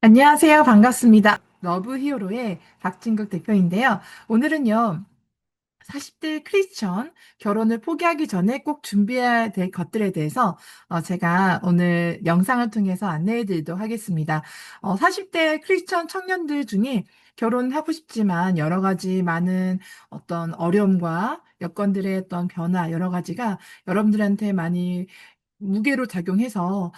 안녕하세요. 반갑습니다. 러브 히어로의 박진국 대표인데요. 오늘은요, 40대 크리스천 결혼을 포기하기 전에 꼭 준비해야 될 것들에 대해서 제가 오늘 영상을 통해서 안내해 드리도록 하겠습니다. 40대 크리스천 청년들 중에 결혼하고 싶지만 여러 가지 많은 어떤 어려움과 여건들의 어떤 변화, 여러 가지가 여러분들한테 많이 무게로 작용해서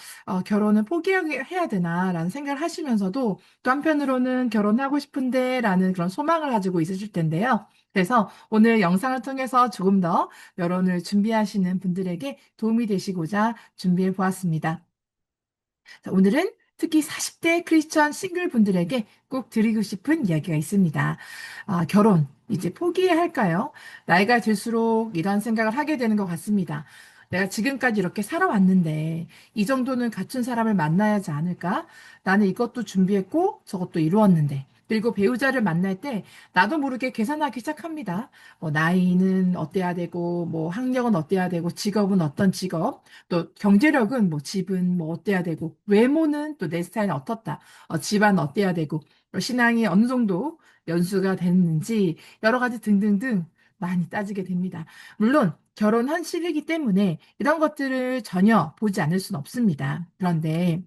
결혼을 포기해야 되나라는 생각을 하시면서도 또 한편으로는 결혼하고 싶은데라는 그런 소망을 가지고 있으실 텐데요. 그래서 오늘 영상을 통해서 조금 더 결혼을 준비하시는 분들에게 도움이 되시고자 준비해 보았습니다. 자, 오늘은 특히 40대 크리스천 싱글 분들에게 꼭 드리고 싶은 이야기가 있습니다. 결혼, 이제 포기해야 할까요? 나이가 들수록 이런 생각을 하게 되는 것 같습니다. 내가 지금까지 이렇게 살아왔는데 이 정도는 갖춘 사람을 만나야 하지 않을까? 나는 이것도 준비했고 저것도 이루었는데. 그리고 배우자를 만날 때 나도 모르게 계산하기 시작합니다. 나이는 어때야 되고, 뭐 학력은 어때야 되고, 직업은 어떤 직업, 또 경제력은 뭐 집은 뭐 어때야 되고 외모는 또 내 스타일은 어떻다. 집안 어때야 되고 신앙이 어느 정도 연수가 됐는지 여러 가지 등등등 많이 따지게 됩니다. 물론 결혼한 시기이기 때문에 이런 것들을 전혀 보지 않을 수는 없습니다. 그런데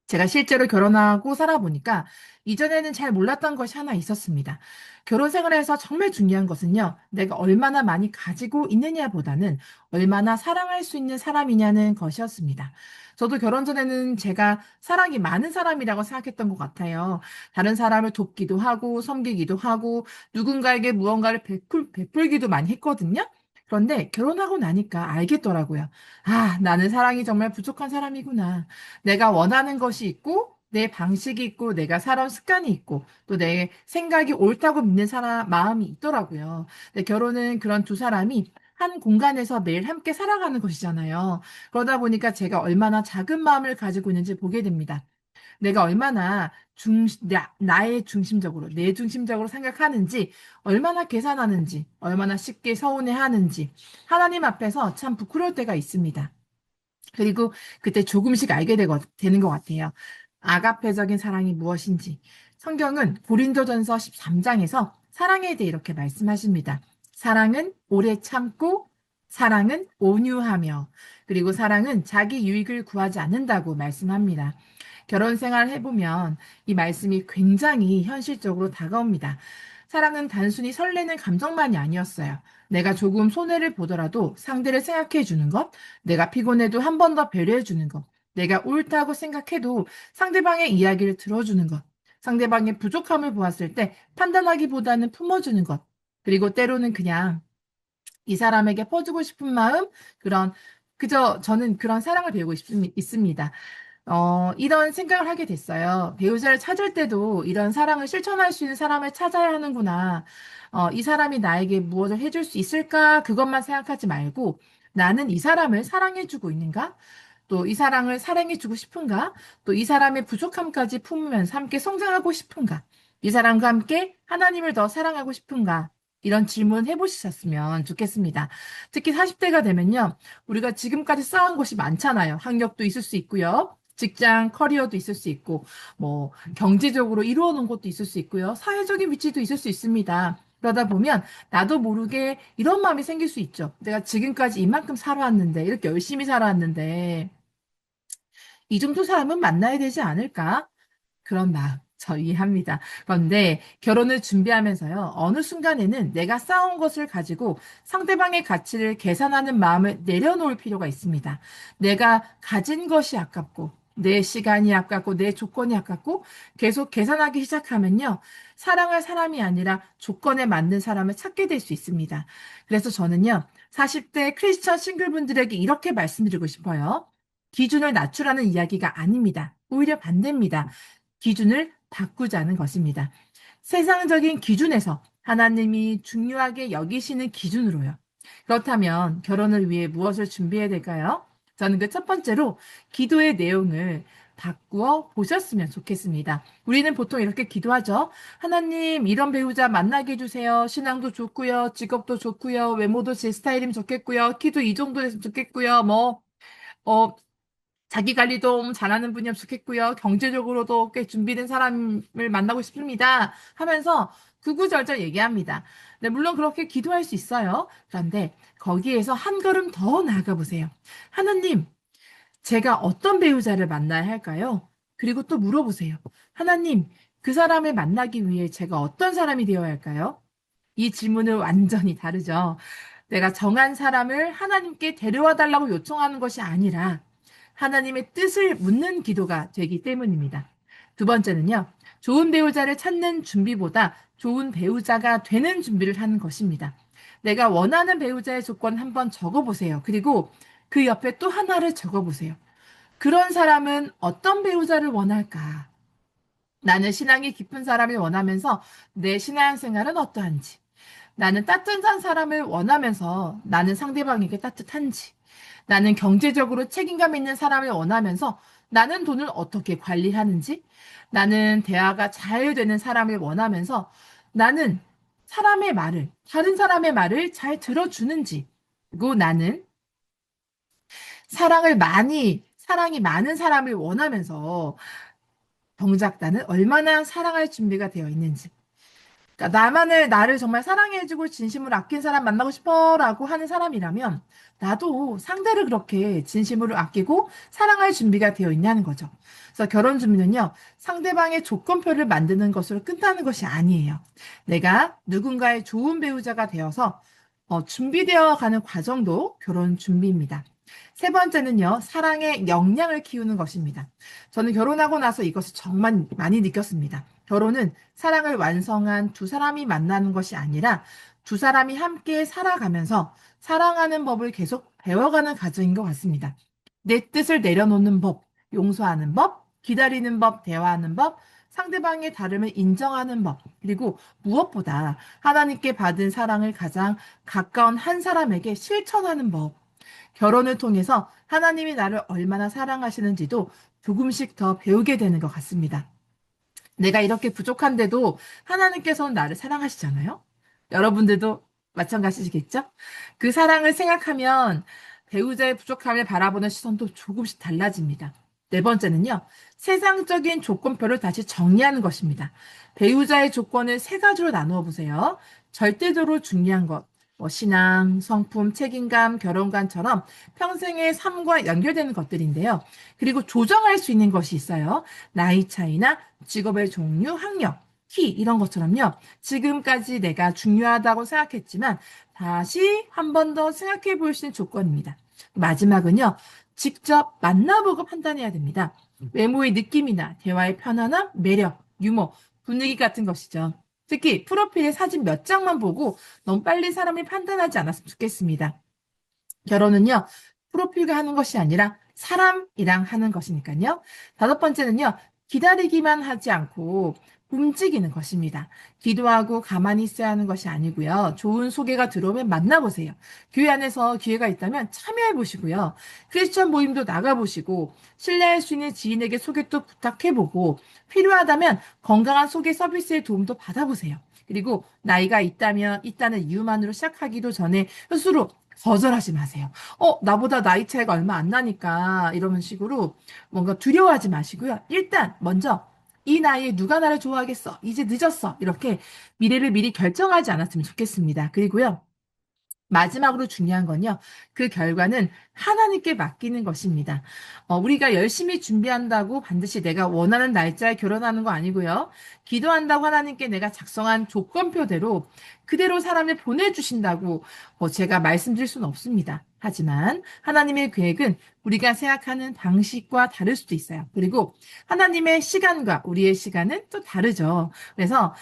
제가 실제로 결혼하고 살아보니까 이전에는 잘 몰랐던 것이 하나 있었습니다. 결혼 생활에서 정말 중요한 것은요, 내가 얼마나 많이 가지고 있느냐보다는 얼마나 사랑할 수 있는 사람이냐는 것이었습니다. 저도 결혼 전에는 제가 사랑이 많은 사람이라고 생각했던 것 같아요. 다른 사람을 돕기도 하고, 섬기기도 하고, 누군가에게 무언가를 베풀기도 많이 했거든요. 그런데 결혼하고 나니까 알겠더라고요. 아, 나는 사랑이 정말 부족한 사람이구나. 내가 원하는 것이 있고, 내 방식이 있고, 내가 살아온 습관이 있고, 또 내 생각이 옳다고 믿는 사람, 마음이 있더라고요. 근데 결혼은 그런 두 사람이 한 공간에서 매일 함께 살아가는 것이잖아요. 그러다 보니까 제가 얼마나 작은 마음을 가지고 있는지 보게 됩니다. 내가 얼마나 나의 중심적으로, 내 중심적으로 생각하는지, 얼마나 계산하는지, 얼마나 쉽게 서운해하는지, 하나님 앞에서 참 부끄러울 때가 있습니다. 그리고 그때 조금씩 알게 되는 것 같아요. 아가페적인 사랑이 무엇인지. 성경은 고린도전서 13장에서 사랑에 대해 이렇게 말씀하십니다. 사랑은 오래 참고, 사랑은 온유하며, 그리고 사랑은 자기 유익을 구하지 않는다고 말씀합니다. 결혼 생활을 해보면 이 말씀이 굉장히 현실적으로 다가옵니다. 사랑은 단순히 설레는 감정만이 아니었어요. 내가 조금 손해를 보더라도 상대를 생각해 주는 것, 내가 피곤해도 한 번 더 배려해 주는 것, 내가 옳다고 생각해도 상대방의 이야기를 들어주는 것, 상대방의 부족함을 보았을 때 판단하기보다는 품어주는 것, 그리고 때로는 그냥 이 사람에게 퍼주고 싶은 마음, 그런, 그저 저는 그런 사랑을 배우고 있습니다. 이런 생각을 하게 됐어요. 배우자를 찾을 때도 이런 사랑을 실천할 수 있는 사람을 찾아야 하는구나. 이 사람이 나에게 무엇을 해줄 수 있을까? 그것만 생각하지 말고 나는 이 사람을 사랑해주고 있는가? 또 이 사랑을 사랑해주고 싶은가? 또 이 사람의 부족함까지 품으면서 함께 성장하고 싶은가? 이 사람과 함께 하나님을 더 사랑하고 싶은가? 이런 질문 해보셨으면 좋겠습니다. 특히 40대가 되면요. 우리가 지금까지 쌓은 것이 많잖아요. 학력도 있을 수 있고요. 직장, 커리어도 있을 수 있고, 뭐, 경제적으로 이루어 놓은 것도 있을 수 있고요. 사회적인 위치도 있을 수 있습니다. 그러다 보면 나도 모르게 이런 마음이 생길 수 있죠. 내가 지금까지 이만큼 살아왔는데, 이렇게 열심히 살아왔는데, 이 정도 사람은 만나야 되지 않을까? 그런 마음, 저 이해합니다. 그런데 결혼을 준비하면서요, 어느 순간에는 내가 쌓아온 것을 가지고 상대방의 가치를 계산하는 마음을 내려놓을 필요가 있습니다. 내가 가진 것이 아깝고, 내 시간이 아깝고, 내 조건이 아깝고, 계속 계산하기 시작하면요, 사랑할 사람이 아니라 조건에 맞는 사람을 찾게 될 수 있습니다. 그래서 저는요, 40대 크리스천 싱글분들에게 이렇게 말씀드리고 싶어요. 기준을 낮추라는 이야기가 아닙니다. 오히려 반대입니다. 기준을 바꾸자는 것입니다. 세상적인 기준에서 하나님이 중요하게 여기시는 기준으로요. 그렇다면 결혼을 위해 무엇을 준비해야 될까요? 저는 그 첫 번째로 기도의 내용을 바꾸어 보셨으면 좋겠습니다. 우리는 보통 이렇게 기도하죠. 하나님, 이런 배우자 만나게 해주세요. 신앙도 좋고요. 직업도 좋고요. 외모도 제 스타일이면 좋겠고요. 키도 이 정도 됐으면 좋겠고요. 뭐, 어, 자기 관리도 잘하는 분이면 좋겠고요. 경제적으로도 꽤 준비된 사람을 만나고 싶습니다. 하면서 구구절절 얘기합니다. 네, 물론 그렇게 기도할 수 있어요. 그런데 거기에서 한 걸음 더 나아가 보세요. 하나님, 제가 어떤 배우자를 만나야 할까요? 그리고 또 물어보세요. 하나님, 그 사람을 만나기 위해 제가 어떤 사람이 되어야 할까요? 이 질문은 완전히 다르죠. 내가 정한 사람을 하나님께 데려와 달라고 요청하는 것이 아니라 하나님의 뜻을 묻는 기도가 되기 때문입니다. 두 번째는요, 좋은 배우자를 찾는 준비보다 좋은 배우자가 되는 준비를 하는 것입니다. 내가 원하는 배우자의 조건 한번 적어보세요. 그리고 그 옆에 또 하나를 적어보세요. 그런 사람은 어떤 배우자를 원할까? 나는 신앙이 깊은 사람을 원하면서 내 신앙생활은 어떠한지. 나는 따뜻한 사람을 원하면서 나는 상대방에게 따뜻한지. 나는 경제적으로 책임감 있는 사람을 원하면서 나는 돈을 어떻게 관리하는지. 나는 대화가 잘 되는 사람을 원하면서 나는 사람의 말을, 다른 사람의 말을 잘 들어주는지. 그리고 나는 사랑이 많은 사람을 원하면서 정작 나는 얼마나 사랑할 준비가 되어 있는지. 그러니까 나를 정말 사랑해주고 진심으로 아낀 사람 만나고 싶어라고 하는 사람이라면 나도 상대를 그렇게 진심으로 아끼고 사랑할 준비가 되어 있냐는 거죠. 그래서 결혼 준비는요, 상대방의 조건표를 만드는 것으로 끝나는 것이 아니에요. 내가 누군가의 좋은 배우자가 되어서 준비되어 가는 과정도 결혼 준비입니다. 세 번째는요, 사랑의 역량을 키우는 것입니다. 저는 결혼하고 나서 이것을 정말 많이 느꼈습니다. 결혼은 사랑을 완성한 두 사람이 만나는 것이 아니라 두 사람이 함께 살아가면서 사랑하는 법을 계속 배워가는 과정인 것 같습니다. 내 뜻을 내려놓는 법, 용서하는 법, 기다리는 법, 대화하는 법, 상대방의 다름을 인정하는 법, 그리고 무엇보다 하나님께 받은 사랑을 가장 가까운 한 사람에게 실천하는 법. 결혼을 통해서 하나님이 나를 얼마나 사랑하시는지도 조금씩 더 배우게 되는 것 같습니다. 내가 이렇게 부족한데도 하나님께서는 나를 사랑하시잖아요? 여러분들도 마찬가지시겠죠? 그 사랑을 생각하면 배우자의 부족함을 바라보는 시선도 조금씩 달라집니다. 네 번째는요, 세상적인 조건표를 다시 정리하는 것입니다. 배우자의 조건을 세 가지로 나누어 보세요. 절대적으로 중요한 것, 신앙, 성품, 책임감, 결혼관처럼 평생의 삶과 연결되는 것들인데요. 그리고 조정할 수 있는 것이 있어요. 나이 차이나 직업의 종류, 학력, 키 이런 것처럼요. 지금까지 내가 중요하다고 생각했지만 다시 한 번 더 생각해 볼 수 있는 조건입니다. 마지막은요. 직접 만나보고 판단해야 됩니다. 외모의 느낌이나 대화의 편안함, 매력, 유머, 분위기 같은 것이죠. 특히 프로필의 사진 몇 장만 보고 너무 빨리 사람을 판단하지 않았으면 좋겠습니다. 결혼은요, 프로필과 하는 것이 아니라 사람이랑 하는 것이니까요. 다섯 번째는요, 기다리기만 하지 않고 움직이는 것입니다. 기도하고 가만히 있어야 하는 것이 아니고요. 좋은 소개가 들어오면 만나보세요. 교회 안에서 기회가 있다면 참여해 보시고요. 크리스천 모임도 나가보시고, 신뢰할 수 있는 지인에게 소개도 부탁해보고, 필요하다면 건강한 소개 서비스의 도움도 받아보세요. 그리고 나이가 있다는 이유만으로 시작하기도 전에 스스로 거절하지 마세요. 나보다 나이 차이가 얼마 안 나니까 이런 식으로 뭔가 두려워하지 마시고요. 일단 먼저 이 나이에 누가 나를 좋아하겠어? 이제 늦었어. 이렇게 미래를 미리 결정하지 않았으면 좋겠습니다. 그리고요. 마지막으로 중요한 건요. 그 결과는 하나님께 맡기는 것입니다. 우리가 열심히 준비한다고 반드시 내가 원하는 날짜에 결혼하는 거 아니고요. 기도한다고 하나님께 내가 작성한 조건표대로 그대로 사람을 보내주신다고 제가 말씀드릴 수는 없습니다. 하지만 하나님의 계획은 우리가 생각하는 방식과 다를 수도 있어요. 그리고 하나님의 시간과 우리의 시간은 또 다르죠. 그래서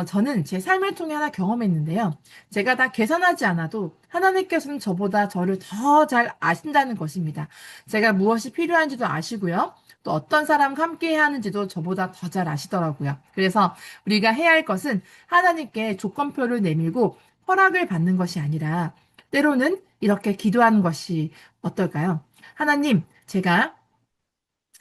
저는 제 삶을 통해 하나 경험했는데요. 제가 다 계산하지 않아도 하나님께서는 저보다 저를 더 잘 아신다는 것입니다. 제가 무엇이 필요한지도 아시고요. 또 어떤 사람과 함께 해야 하는지도 저보다 더 잘 아시더라고요. 그래서 우리가 해야 할 것은 하나님께 조건표를 내밀고 허락을 받는 것이 아니라 때로는 이렇게 기도하는 것이 어떨까요? 하나님, 제가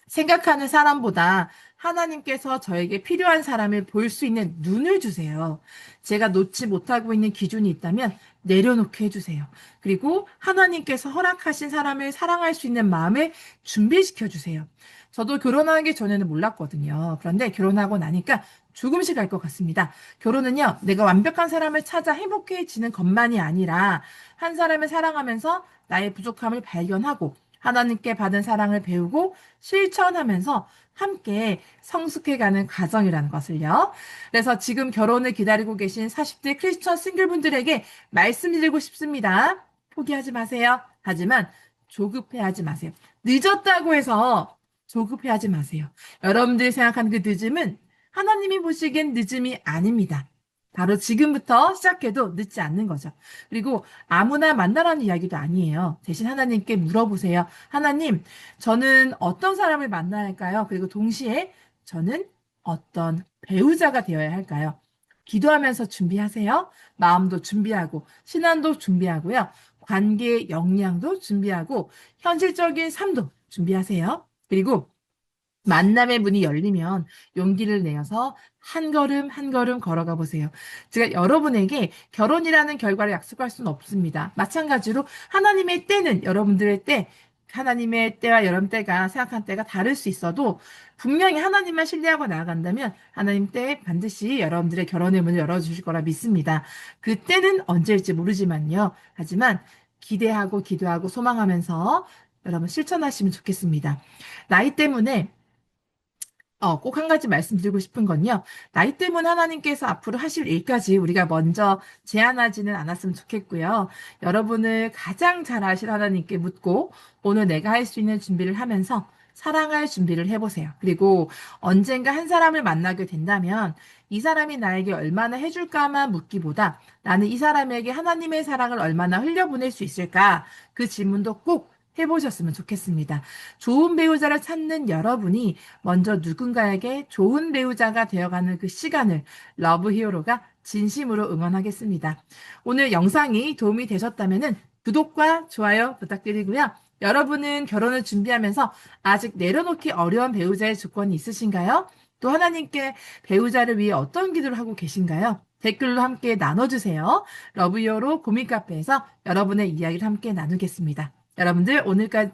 생각하는 사람보다 하나님께서 저에게 필요한 사람을 볼 수 있는 눈을 주세요. 제가 놓지 못하고 있는 기준이 있다면 내려놓게 해주세요. 그리고 하나님께서 허락하신 사람을 사랑할 수 있는 마음을 준비시켜 주세요. 저도 결혼하기 전에는 몰랐거든요. 그런데 결혼하고 나니까 조금씩 알 것 같습니다. 결혼은요, 내가 완벽한 사람을 찾아 행복해지는 것만이 아니라 한 사람을 사랑하면서 나의 부족함을 발견하고 하나님께 받은 사랑을 배우고 실천하면서 함께 성숙해가는 과정이라는 것을요. 그래서 지금 결혼을 기다리고 계신 40대 크리스천 싱글분들에게 말씀드리고 싶습니다. 포기하지 마세요. 하지만 조급해하지 마세요. 늦었다고 해서 조급해하지 마세요. 여러분들이 생각하는 그 늦음은 하나님이 보시기엔 늦음이 아닙니다. 바로 지금부터 시작해도 늦지 않는 거죠. 그리고 아무나 만나라는 이야기도 아니에요. 대신 하나님께 물어보세요. 하나님, 저는 어떤 사람을 만나야 할까요? 그리고 동시에 저는 어떤 배우자가 되어야 할까요? 기도하면서 준비하세요. 마음도 준비하고, 신앙도 준비하고요. 관계의 역량도 준비하고, 현실적인 삶도 준비하세요. 그리고 만남의 문이 열리면 용기를 내어서 한 걸음 한 걸음 걸어가 보세요. 제가 여러분에게 결혼이라는 결과를 약속할 수는 없습니다. 마찬가지로 하나님의 때는 여러분들의 때, 하나님의 때와 여러분 때가 생각한 때가 다를 수 있어도 분명히 하나님만 신뢰하고 나아간다면 하나님 때 반드시 여러분들의 결혼의 문을 열어주실 거라 믿습니다. 그 때는 언제일지 모르지만요. 하지만 기대하고 기도하고 소망하면서 여러분 실천하시면 좋겠습니다. 나이 때문에 꼭 한 가지 말씀드리고 싶은 건요. 나이 때문에 하나님께서 앞으로 하실 일까지 우리가 먼저 제한하지는 않았으면 좋겠고요. 여러분을 가장 잘 아실 하나님께 묻고 오늘 내가 할 수 있는 준비를 하면서 사랑할 준비를 해보세요. 그리고 언젠가 한 사람을 만나게 된다면 이 사람이 나에게 얼마나 해줄까만 묻기보다 나는 이 사람에게 하나님의 사랑을 얼마나 흘려보낼 수 있을까? 그 질문도 꼭 해보셨으면 좋겠습니다. 좋은 배우자를 찾는 여러분이 먼저 누군가에게 좋은 배우자가 되어가는 그 시간을 러브 히어로가 진심으로 응원하겠습니다. 오늘 영상이 도움이 되셨다면 구독과 좋아요 부탁드리고요. 여러분은 결혼을 준비하면서 아직 내려놓기 어려운 배우자의 조건이 있으신가요? 또 하나님께 배우자를 위해 어떤 기도를 하고 계신가요? 댓글로 함께 나눠주세요. 러브 히어로 고민 카페에서 여러분의 이야기를 함께 나누겠습니다. 여러분들 오늘까지